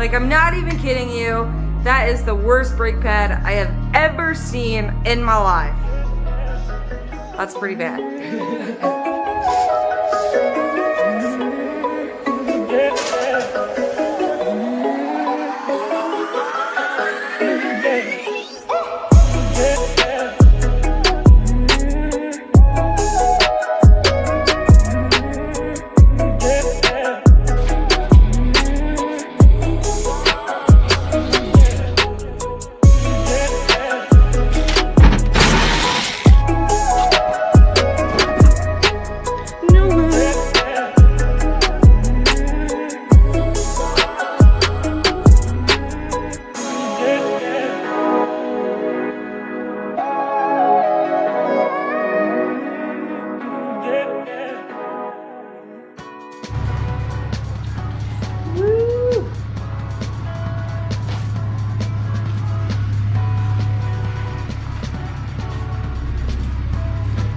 Like, I'm not even kidding you. That is the worst brake pad I have ever seen in my life. That's pretty bad.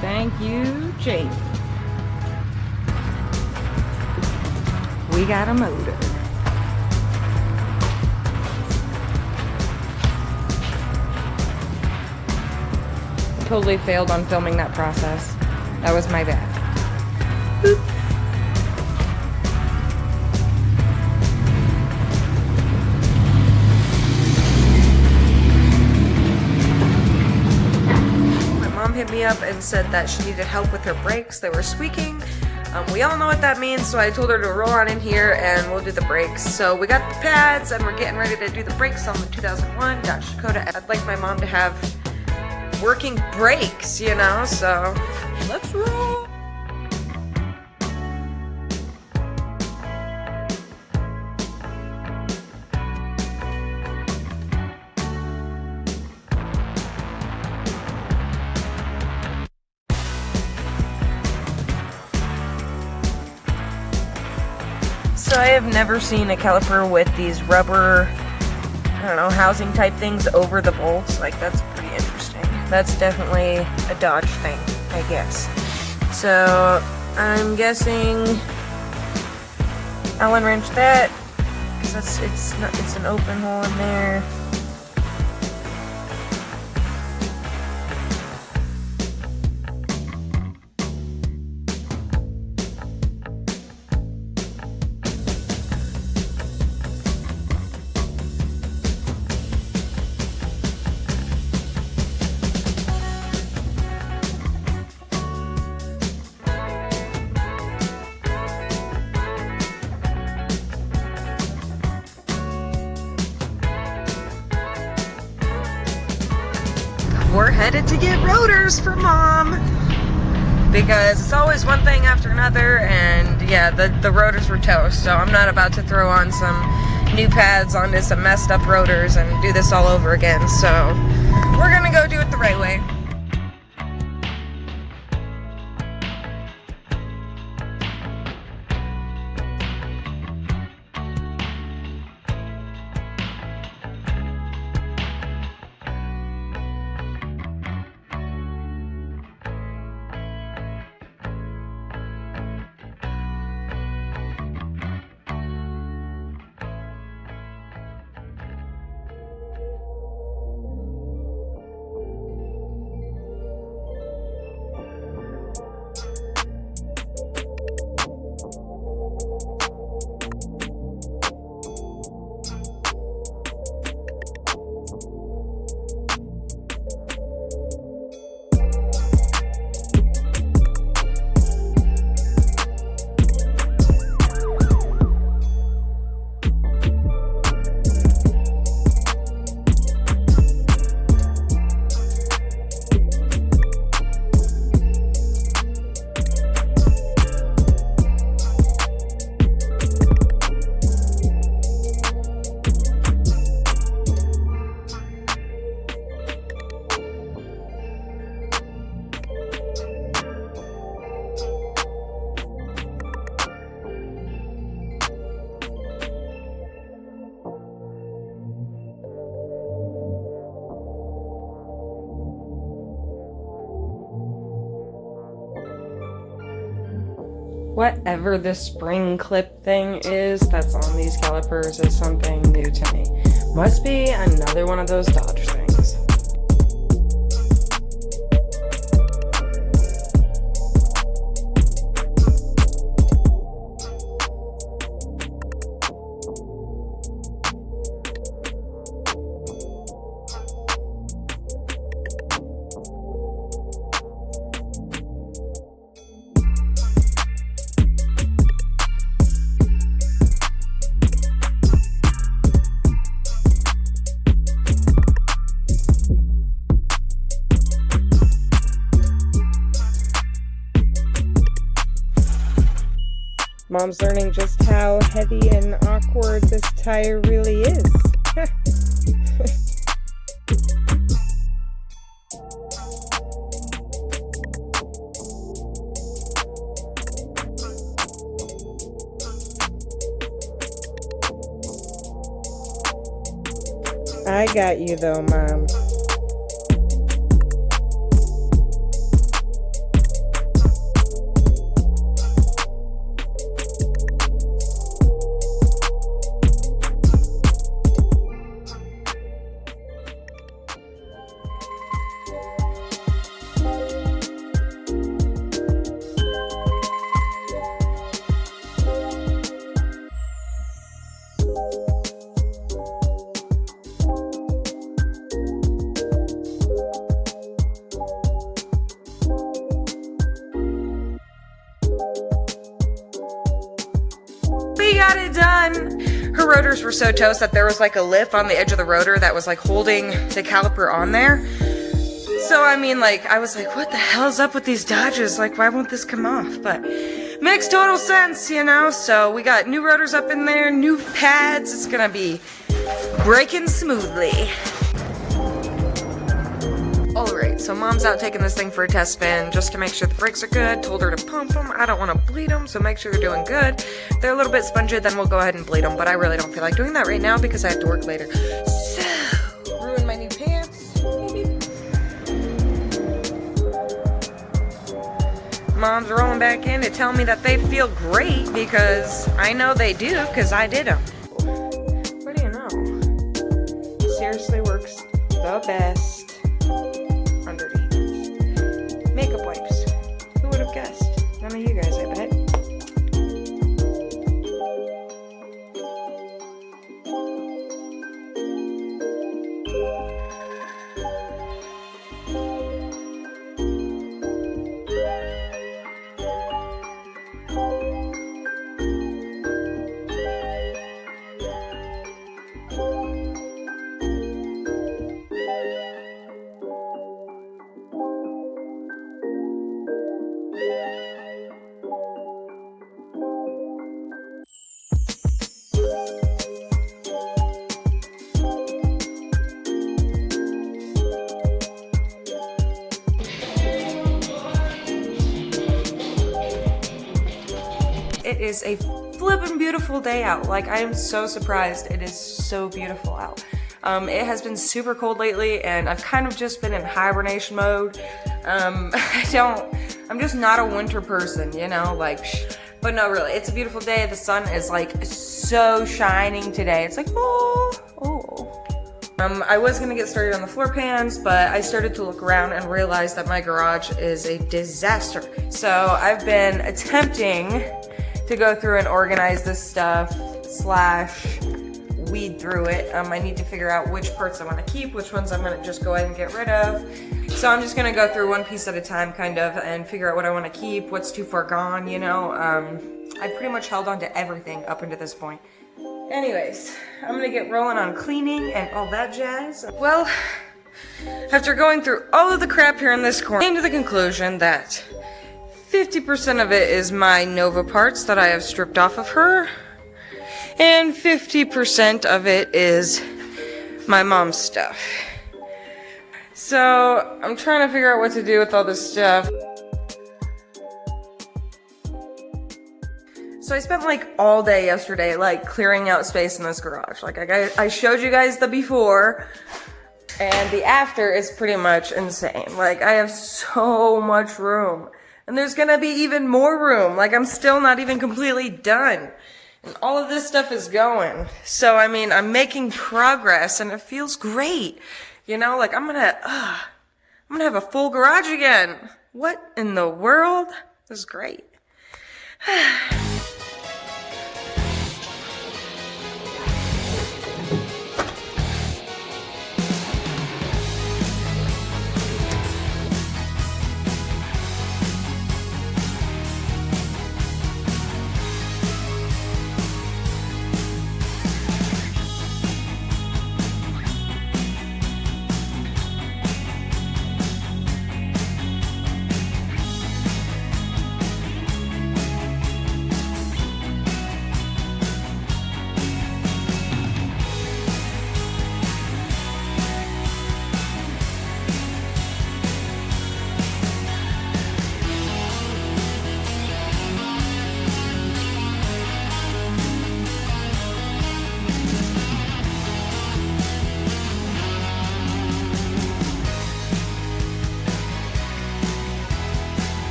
Thank you, Jake. We got a motor. Totally failed on filming that process. That was my bad. Oops. Hit me up and said that she needed help with her brakes. They were squeaking. We all know what that means, so I told her to roll on in here and we'll do the brakes. So we got the pads and we're getting ready to do the brakes on the 2001 Dodge Dakota. I'd like my mom to have working brakes, you know, so let's roll. So I have never seen a caliper with these rubber, I don't know, housing type things over the bolts. Like, that's pretty interesting. That's definitely a Dodge thing, I guess. So I'm guessing Allen wrench that, because it's an open hole in there. We're headed to get rotors for Mom because it's always one thing after another, and yeah, the rotors were toast, so I'm not about to throw on some new pads onto some messed up rotors and do this all over again. So we're gonna go do it the right way. Whatever the spring clip thing is that's on these calipers is something new to me. Must be another one of those Dodge things. Mom's learning just how heavy and awkward this tire really is. I got you though, Mom. Got it done. Her rotors were so toast that there was like a lip on the edge of the rotor that was like holding the caliper on there. So I mean, like, I was like, what the hell's up with these Dodges? Like, why won't this come off? But makes total sense, you know? So we got new rotors up in there, new pads. It's gonna be braking smoothly. Alright, so Mom's out taking this thing for a test spin just to make sure the brakes are good. Told her to pump them. I don't want to bleed them, so make sure they're doing good. If they're a little bit spongy, then we'll go ahead and bleed them, but I really don't feel like doing that right now because I have to work later. So, ruin my new pants. Mom's rolling back in to tell me that they feel great because I know they do because I did them. What do you know? Seriously works the best. Makeup wipes. Who would have guessed? None of you guys, I bet. It is a flippin' beautiful day out. Like, I am so surprised. It is so beautiful out. It has been super cold lately, and I've kind of just been in hibernation mode. I'm just not a winter person, you know, like, but no, really, it's a beautiful day. The sun is like so shining today. It's like, oh. I was gonna get started on the floor pans, but I started to look around and realized that my garage is a disaster. So I've been attempting to go through and organize this stuff / weed through it. I need to figure out which parts I want to keep, which ones I'm gonna just go ahead and get rid of. So I'm just gonna go through one piece at a time, kind of, and figure out what I want to keep, what's too far gone, you know. I've pretty much held on to everything up until this point. Anyways, I'm gonna get rolling on cleaning and all that jazz. Well, after going through all of the crap here in this corner, I came to the conclusion that 50% of it is my Nova parts that I have stripped off of her, and 50% of it is my mom's stuff. So I'm trying to figure out what to do with all this stuff. So I spent like all day yesterday like clearing out space in this garage. Like I showed you guys the before, and the after is pretty much insane. Like, I have so much room. And there's gonna be even more room. Like, I'm still not even completely done. And all of this stuff is going. So, I mean, I'm making progress and it feels great. You know, like I'm gonna have a full garage again. What in the world? This is great.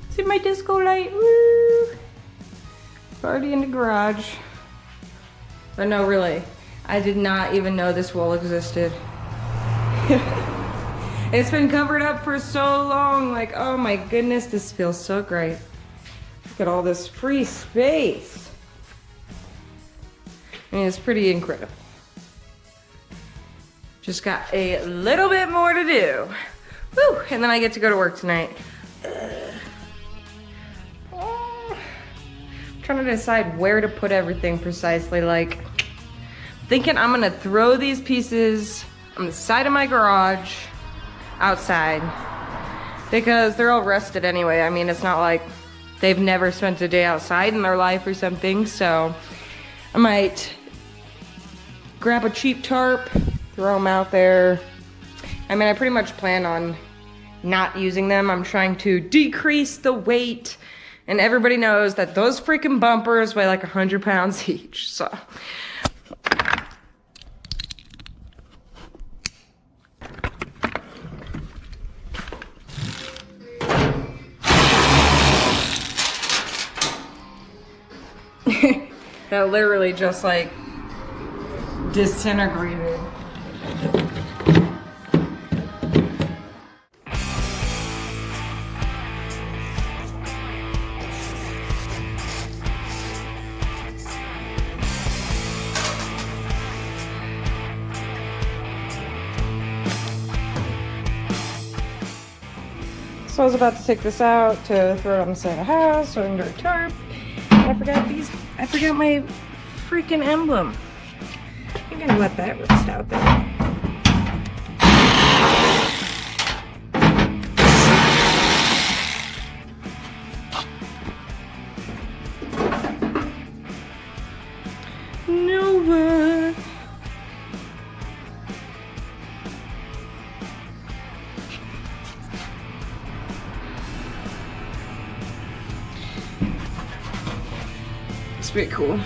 See my disco light? Woo! Party in the garage. But no, really, I did not even know this wall existed. It's been covered up for so long. Like, oh my goodness, this feels so great. Look at all this free space. I mean, it's pretty incredible. Just got a little bit more to do. Woo! And then I get to go to work tonight. Trying to decide where to put everything precisely. Like, thinking I'm gonna throw these pieces on the side of my garage outside because they're all rusted anyway. I mean, it's not like they've never spent a day outside in their life or something. So I might grab a cheap tarp, throw them out there. I mean, I pretty much plan on not using them. I'm trying to decrease the weight. And everybody knows that those freaking bumpers weigh like 100 pounds each, so. That literally just like disintegrated. So I was about to take this out to throw it on the side of the house or under a tarp. And I forgot my freaking emblem. I'm gonna let that rest out there. No. It's pretty cool.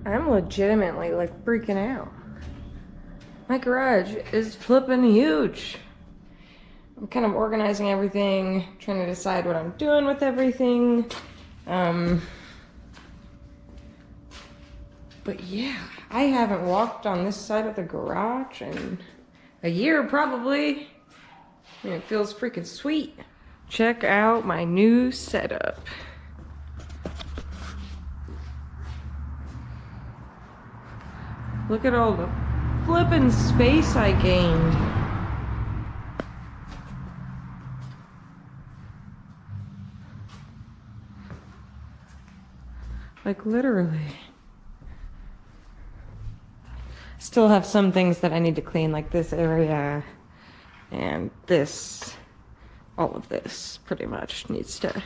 I'm legitimately like freaking out. My garage is flipping huge. I'm kind of organizing everything, trying to decide what I'm doing with everything. But yeah, I haven't walked on this side of the garage in a year probably. I mean, it feels freaking sweet. Check out my new setup. Look at all the flippin' space I gained. Like literally. Still have some things that I need to clean, like this area and this. All of this pretty much needs to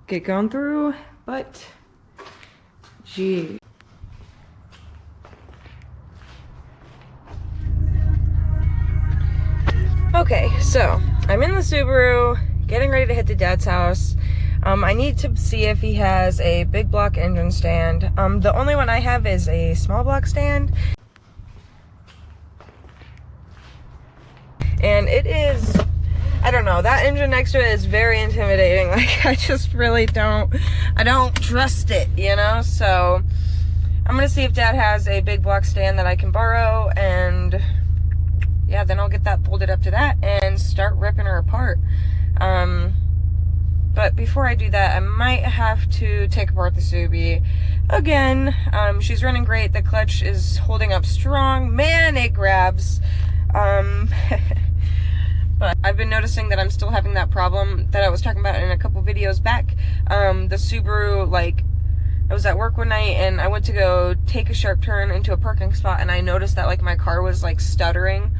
get gone through, but gee. Okay, so I'm in the Subaru, getting ready to hit the dad's house. I need to see if he has a big block engine stand. The only one I have is a small block stand. And it is, I don't know, that engine next to it is very intimidating. Like, I just really don't trust it, you know? So I'm gonna see if Dad has a big block stand that I can borrow, and yeah, then I'll get that bolted up to that and start ripping her apart. But before I do that, I might have to take apart the Subi again. She's running great. The clutch is holding up strong. Man, it grabs. But I've been noticing that I'm still having that problem that I was talking about in a couple videos back. The Subaru, like, I was at work one night and I went to go take a sharp turn into a parking spot, and I noticed that, like, my car was, like, stuttering.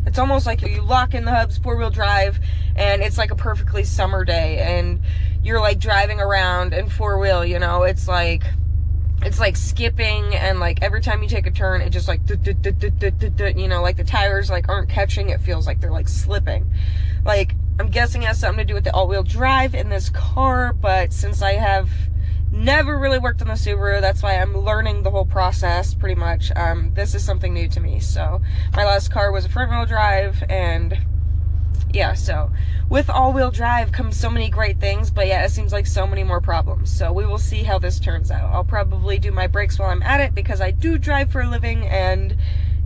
It's almost like you lock in the hubs, 4-wheel drive, and it's like a perfectly summer day, and you're, like, driving around in 4-wheel, you know? It's like skipping, and like every time you take a turn, it just like, you know, like the tires like aren't catching. It feels like they're like slipping. Like, I'm guessing it has something to do with the all-wheel drive in this car, but since I have never really worked on the Subaru, that's why I'm learning the whole process pretty much. This is something new to me. So my last car was a front-wheel drive, and yeah, so with all-wheel drive comes so many great things, but yeah, it seems like so many more problems. So we will see how this turns out. I'll probably do my brakes while I'm at it because I do drive for a living, and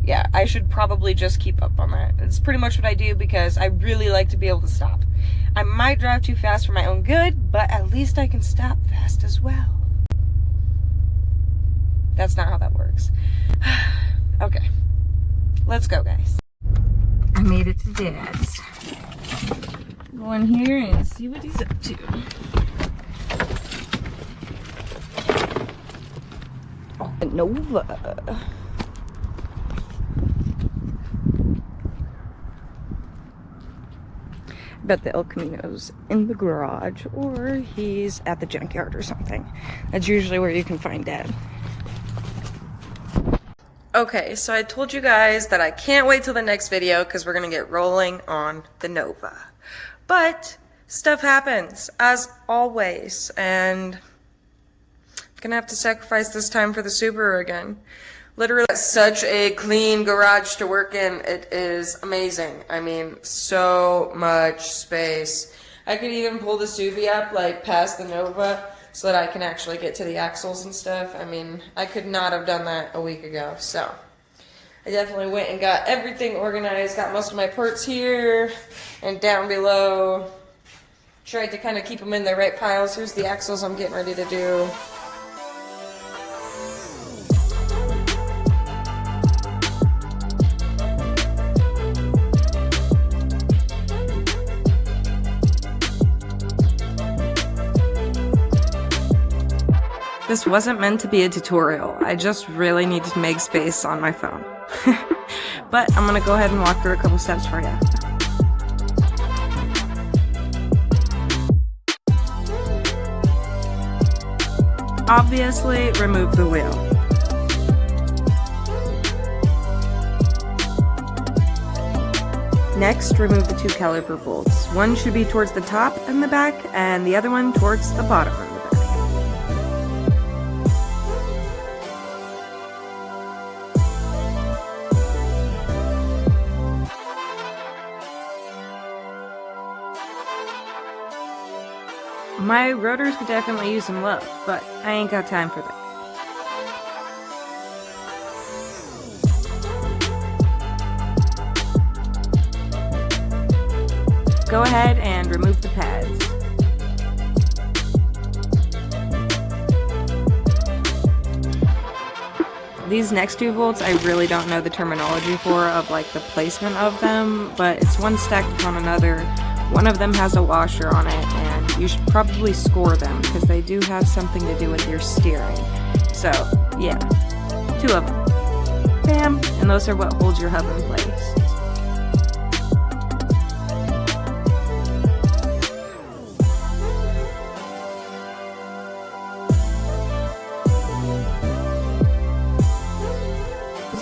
yeah, I should probably just keep up on that. It's pretty much what I do because I really like to be able to stop. I might drive too fast for my own good, but at least I can stop fast as well. That's not how that works. Okay, let's go, guys. I made it to Dad's. Go in here and see what he's up to. The Nova. I bet the El Camino's in the garage, or he's at the junkyard or something. That's usually where you can find Dad. Okay, so I told you guys that I can't wait till the next video because we're gonna get rolling on the Nova. But stuff happens, as always, and I'm gonna have to sacrifice this time for the Subaru again. Literally, it's such a clean garage to work in. It is amazing. I mean, so much space. I could even pull the Subi up, like, past the Nova, so that I can actually get to the axles and stuff. I mean, I could not have done that a week ago. So I definitely went and got everything organized, got most of my parts here and down below. Tried to kind of keep them in the right piles. Here's the axles I'm getting ready to do. This wasn't meant to be a tutorial. I just really needed to make space on my phone. But I'm gonna go ahead and walk through a couple steps for you. Obviously, remove the wheel. Next, remove the 2 caliper bolts. One should be towards the top and the back, and the other one towards the bottom and the back. My rotors could definitely use some love, but I ain't got time for that. Go ahead and remove the pads. These next 2 bolts, I really don't know the terminology for, of like the placement of them, but it's one stacked upon another. One of them has a washer on it, and you should probably score them because they do have something to do with your steering. So, yeah, 2 of them. Bam! And those are what holds your hub in place.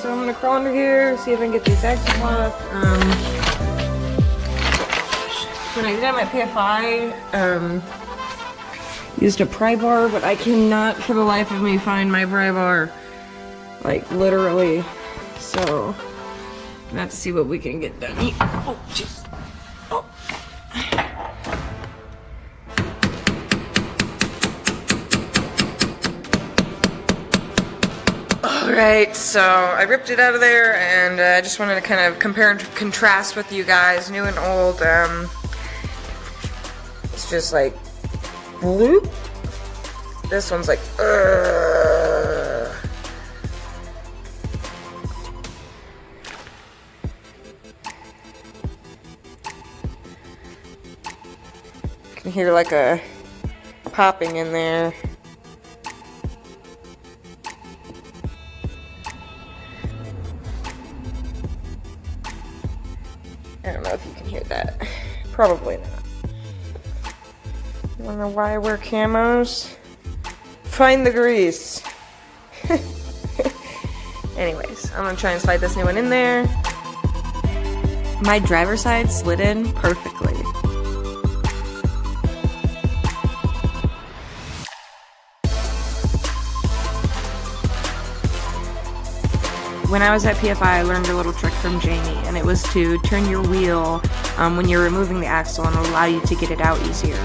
So I'm gonna crawl under here, see if I can get these axles off. When I did it at PFI, used a pry bar, but I cannot for the life of me find my pry bar. Like, literally. So, I'm gonna have to see what we can get done. Oh, jeez. Oh. Alright, so I ripped it out of there, and I just wanted to kind of compare and contrast with you guys, new and old. It's just like, bloop. This one's like, You can hear like a popping in there. I don't know if you can hear that. Probably not. You wanna know why I wear camos? Find the grease. Anyways, I'm gonna try and slide this new one in there. My driver's side slid in perfectly. When I was at PFI, I learned a little trick from Jamie, and it was to turn your wheel when you're removing the axle and allow you to get it out easier.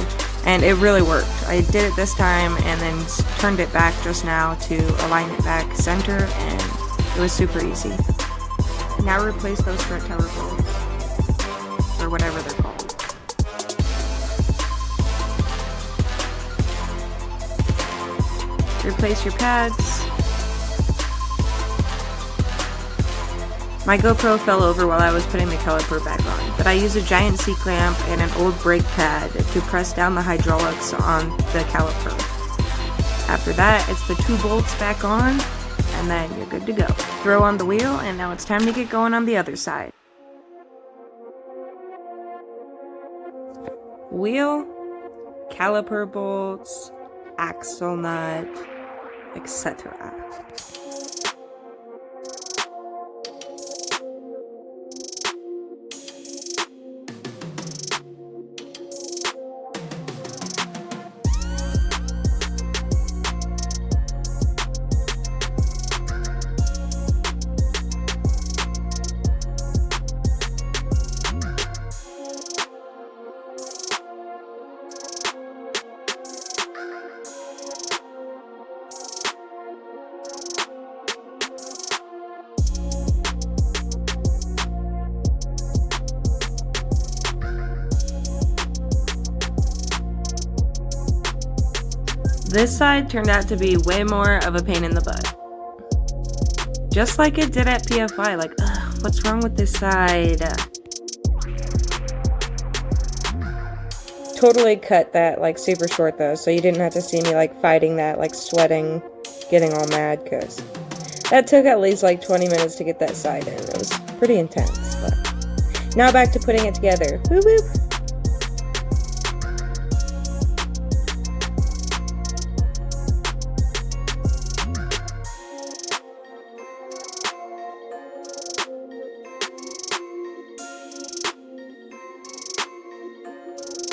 And it really worked. I did it this time and then turned it back just now to align it back center, and it was super easy. Now replace those strut tower bolts, or whatever they're called. Replace your pads. My GoPro fell over while I was putting the caliper back on, but I used a giant C-clamp and an old brake pad to press down the hydraulics on the caliper. After that, it's the 2 bolts back on, and then you're good to go. Throw on the wheel, and now it's time to get going on the other side. Wheel, caliper bolts, axle nut, etc. This side turned out to be way more of a pain in the butt. Just like it did at PFI, like, ugh, what's wrong with this side? Totally cut that like super short though, so you didn't have to see me like fighting that, like sweating, getting all mad, because that took at least like 20 minutes to get that side in. It was pretty intense, but now back to putting it together. Whoop whoop.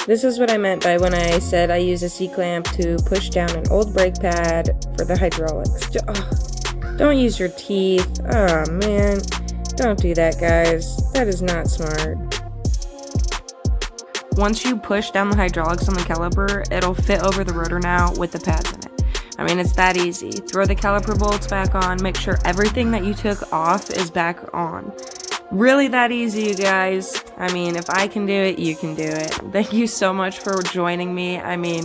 This is what I meant by when I said I use a C-clamp to push down an old brake pad for the hydraulics. Don't use your teeth. Oh man, don't do that, guys. That is not smart. Once you push down the hydraulics on the caliper, it'll fit over the rotor now with the pads in it. I mean, it's that easy. Throw the caliper bolts back on, make sure everything that you took off is back on. Really that easy, you guys. I mean, if I can do it, you can do it. Thank you so much for joining me. I mean,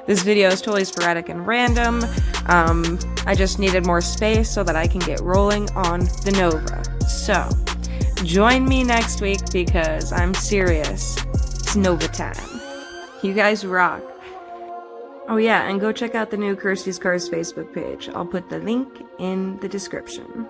this video is totally sporadic and random. I just needed more space so that I can get rolling on the Nova. So, join me next week because I'm serious. It's Nova time. You guys rock. Oh yeah, and go check out the new Kirstie'sKarz Facebook page. I'll put the link in the description.